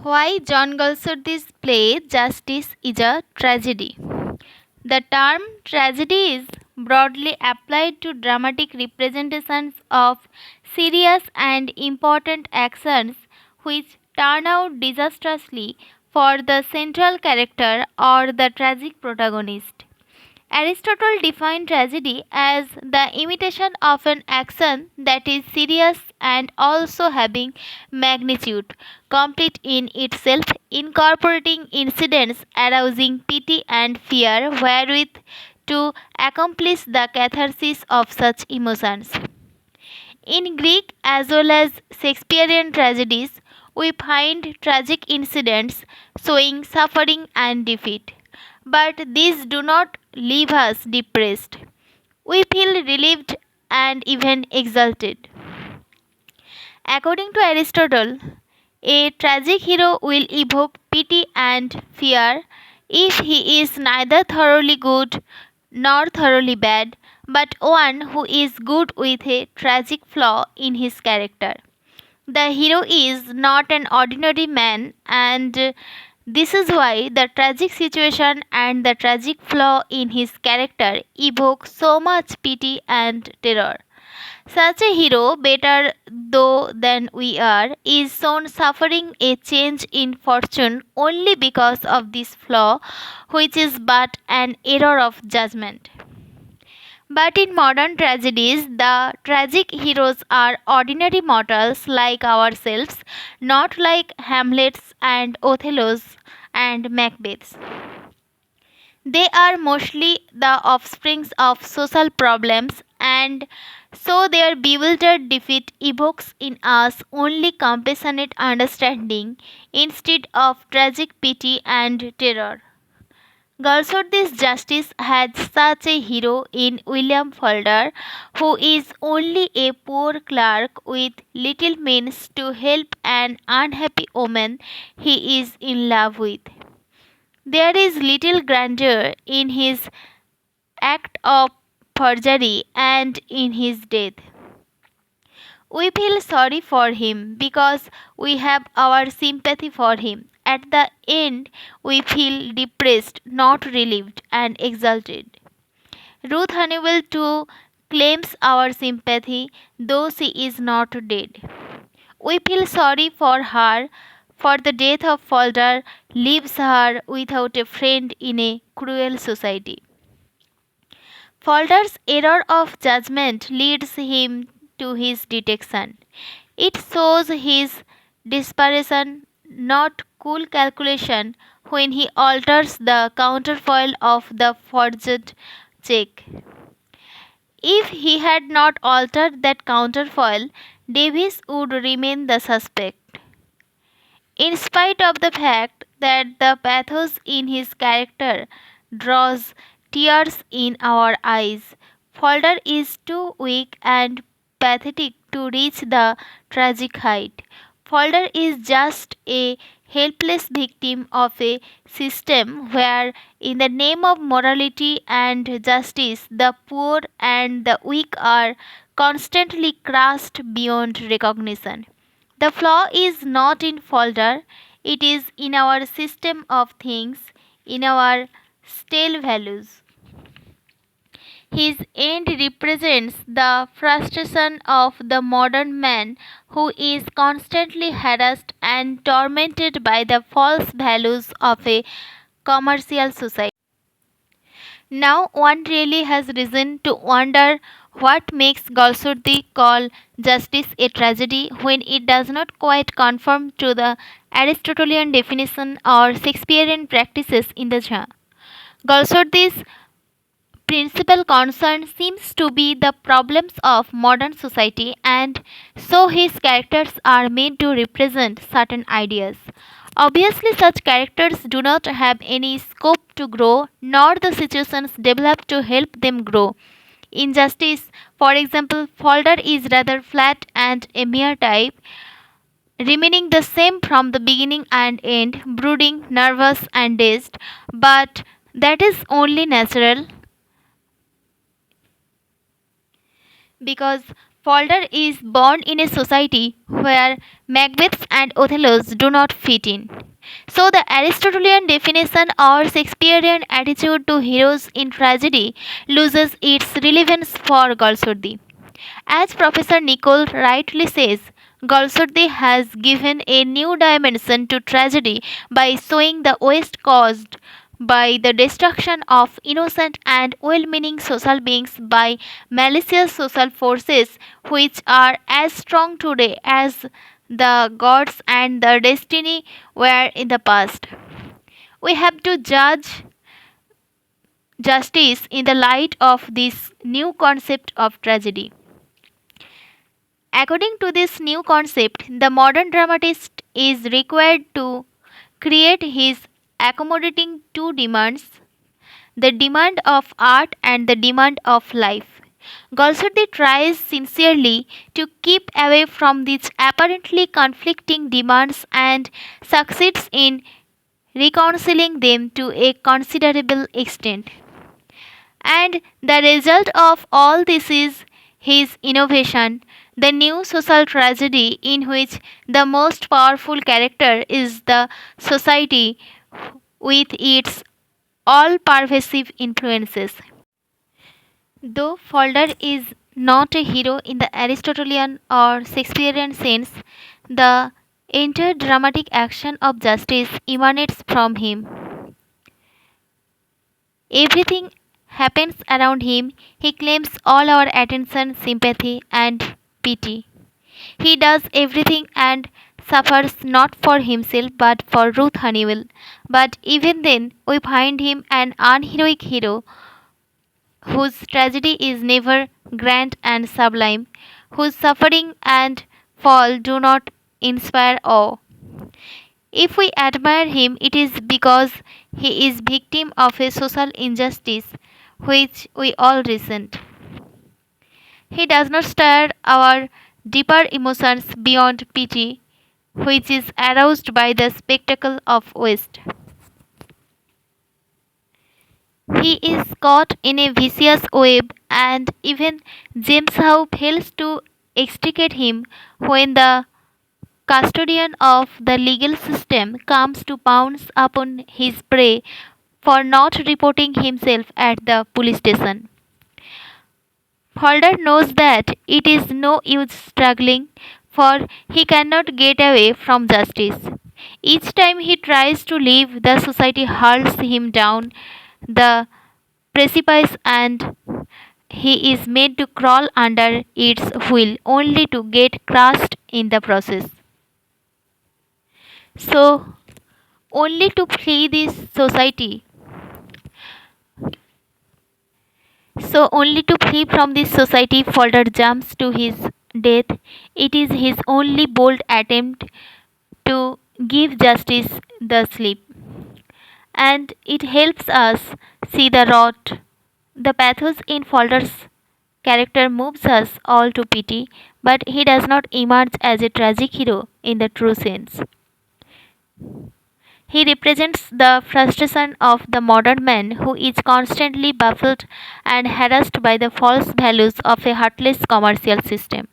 Why John Galsworthy's play Justice is a tragedy. The term tragedy is broadly applied to dramatic representations of serious and important actions which turn out disastrously for the central character or the tragic protagonist. Aristotle defined tragedy as the imitation of an action that is serious and also having magnitude, complete in itself, incorporating incidents arousing pity and fear, wherewith to accomplish the catharsis of such emotions. In Greek as well as Shakespearean tragedies, we find tragic incidents showing suffering and defeat. But these do not leave us depressed. We feel relieved and even exulted. According to Aristotle, a tragic hero will evoke pity and fear if he is neither thoroughly good nor thoroughly bad, but one who is good with a tragic flaw in his character. The hero is not an ordinary man, and this is why the tragic situation and the tragic flaw in his character evoke so much pity and terror. Such a hero, better though than we are, is shown suffering a change in fortune only because of this flaw, which is but an error of judgment. But in modern tragedies, the tragic heroes are ordinary mortals like ourselves, not like Hamlets and Othellos and Macbeths. They are mostly the offsprings of social problems, and so their bewildered defeat evokes in us only compassionate understanding instead of tragic pity and terror. Galsworthy's justice had such a hero in William Falder, who is only a poor clerk with little means to help an unhappy woman he is in love with. There is little grandeur in his act of forgery and in his death. We feel sorry for him because we have our sympathy for him. At the end, we feel depressed, not relieved, and exalted. Ruth Honeywell too claims our sympathy, though she is not dead. We feel sorry for her, for the death of Falder leaves her without a friend in a cruel society. Falder's error of judgment leads him to his detection. It shows his desperation, not cool calculation, when he alters the counterfoil of the forged check. If he had not altered that counterfoil, Davis would remain the suspect. In spite of the fact that the pathos in his character draws tears in our eyes, Falder is too weak and pathetic to reach the tragic height. Falder is just a helpless victim of a system where, in the name of morality and justice, the poor and the weak are constantly crushed beyond recognition. The flaw is not in Falder, it is in our system of things, in our stale values. His end represents the frustration of the modern man who is constantly harassed and tormented by the false values of a commercial society. Now one really has reason to wonder what makes Galsworthy call justice a tragedy when it does not quite conform to the Aristotelian definition or Shakespearean practices in the genre. Galsworthy's principal concern seems to be the problems of modern society, and so his characters are made to represent certain ideas. Obviously, such characters do not have any scope to grow, nor the situations developed to help them grow. In Justice, for example, Falder is rather flat and a mere type, remaining the same from the beginning and end, brooding, nervous, and dazed. But that is only natural because Falder is born in a society where Macbeths and Othellos do not fit in. So, the Aristotelian definition or Shakespearean attitude to heroes in tragedy loses its relevance for Galsworthy. As Professor Nicole rightly says, Galsworthy has given a new dimension to tragedy by showing the waste caused by the destruction of innocent and well meaning social beings by malicious social forces which are as strong today as the gods and the destiny were in the past. We have to judge justice in the light of this new concept of tragedy. According to this new concept, the modern dramatist is required to create his accommodating two demands, the demand of art and the demand of life. Goldsworthy tries sincerely to keep away from these apparently conflicting demands and succeeds in reconciling them to a considerable extent. And the result of all this is his innovation, the new social tragedy in which the most powerful character is the society with its all pervasive influences. Though Falder is not a hero in the Aristotelian or Shakespearean sense, the entire dramatic action of justice emanates from him. Everything happens around him. He claims all our attention, sympathy, and pity. He does everything and suffers not for himself but for Ruth Honeywell. But even then, we find him an unheroic hero whose tragedy is never grand and sublime, whose suffering and fall do not inspire awe. If we admire him, it is because he is victim of a social injustice which we all resent. He does not stir our deeper emotions beyond pity, which is aroused by the spectacle of waste. He is caught in a vicious web, and even James Howe fails to extricate him when the custodian of the legal system comes to pounce upon his prey for not reporting himself at the police station. Holder knows that it is no use struggling, for he cannot get away from justice. Each time he tries to leave, the society hurls him down the precipice and he is made to crawl under its wheel only to get crushed in the process. So, only to flee this society. Only to flee from this society, Folder jumps to his death. It is his only bold attempt to give justice the slip. And it helps us see the rot. The pathos in Folder's character moves us all to pity, but he does not emerge as a tragic hero in the true sense. He represents the frustration of the modern man who is constantly baffled and harassed by the false values of a heartless commercial system.